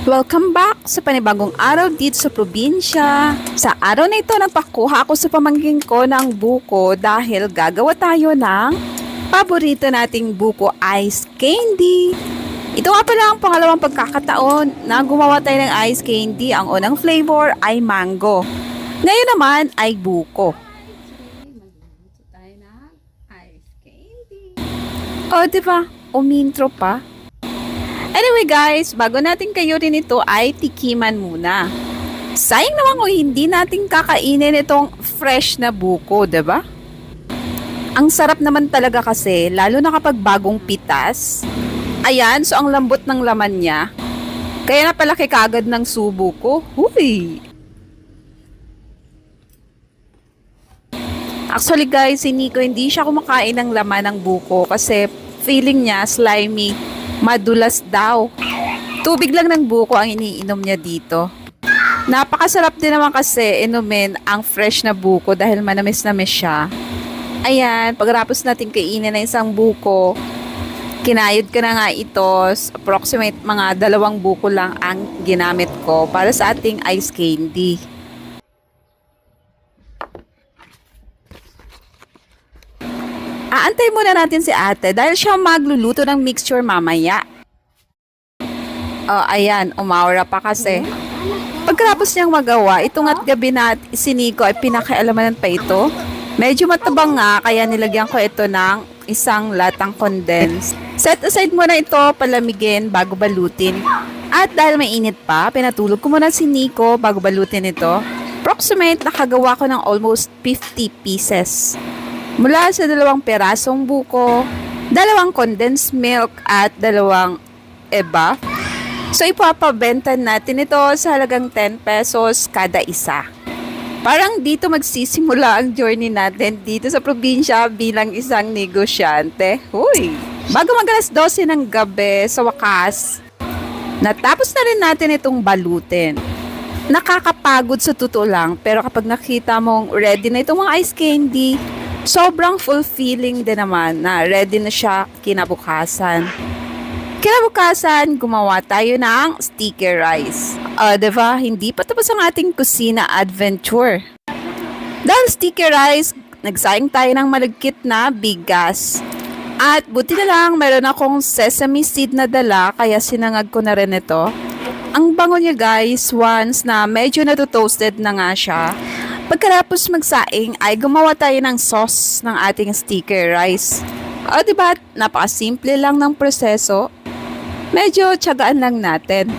Welcome back sa panibagong araw dito sa probinsya. Sa araw na ito, nagpakuha ako sa pamangkin ko ng buko dahil gagawa tayo ng paborito nating buko ice candy. Ito nga pala ang pangalawang pagkakataon na gumawa tayo ng ice candy. Ang unang flavor ay mango. Ngayon naman ay buko. Magluluto tayo ng ice candy. O, diba? Umintro pa. Anyway guys, bago natin kayo rin ito ay tikiman muna. Sayang naman kung hindi natin kakainin itong fresh na buko, diba? Ang sarap naman talaga kasi, lalo na kapag bagong pitas. Ayan, so ang lambot ng laman niya. Kaya napalaki kagad ng subo ko. Huy! Actually guys, si Nico hindi siya kumakain ng laman ng buko kasi feeling niya slimy. Madulas daw. Tubig lang ng buko ang iniinom niya dito. Napakasarap din naman kasi inumin ang fresh na buko dahil manamis-namis siya. Ayan, pagkatapos natin kainin ng isang buko, kinayod ko na nga ito. Approximate mga 2 buko lang ang ginamit ko para sa ating ice candy. Aantay muna natin si ate dahil siya magluluto ng mixture mamaya. Oh, ayan, umaura pa kasi. Pagkatapos niyang magawa, itong at gabi na si Nico ay pinakialamanan pa ito. Medyo matabang nga, kaya nilagyan ko ito ng isang latang condensed. Set aside muna ito, palamigin bago balutin. At dahil mainit pa, pinatulog ko muna si Nico bago balutin ito. Approximate, nakagawa ko ng almost 50 pieces. Mula sa 2 perasong buko, 2 condensed milk at 2 eba. So ipapabenta natin ito sa halagang 10 pesos kada isa. Parang dito magsisimula ang journey natin dito sa probinsya bilang isang negosyante. Huy! Bago mag-alas 12 ng gabi, sa wakas, natapos na rin natin itong balutin. Nakakapagod sa totoo lang, pero kapag nakita mong ready na itong mga ice candy, sobrang fulfilling din naman na ready na siya kinabukasan. Kinabukasan, gumawa tayo ng sticky rice. Diba? Hindi pa tapos ang ating kusina adventure. Dahil sticky rice, nagsayang tayo ng malagkit na bigas. At buti na lang, meron akong sesame seed na dala, kaya sinangag ko na rin ito. Ang bango niya guys, once na medyo natotoasted na nga siya. Pagkatapos magsaing ay gumawa tayo ng sauce ng ating sticky rice. Diba? Napakasimple lang ng proseso. Medyo tiyagaan lang natin.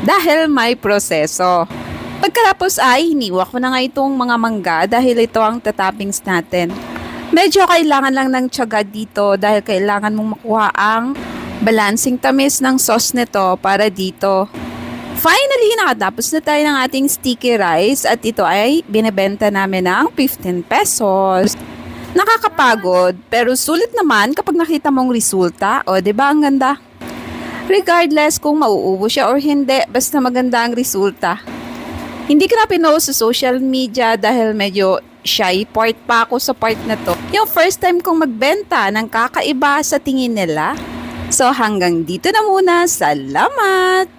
Dahil may proseso. Pagkatapos ay hiniwa ko na nga itong mga mangga dahil ito ang tatoppings natin. Medyo kailangan lang ng tiyaga dito dahil kailangan mong makuha ang balancing tamis ng sauce nito para dito. Finally, nakatapos na tayo ng ating sticky rice at ito ay binebenta namin ng 15 pesos. Nakakapagod, pero sulit naman kapag nakita mong resulta. Diba ang ganda? Regardless kung mauubos siya or hindi, basta maganda ang resulta. Hindi ko na pinost sa social media dahil medyo shy part pa ako sa part na to. Yung first time kong magbenta ng kakaiba sa tingin nila. So hanggang dito na muna. Salamat!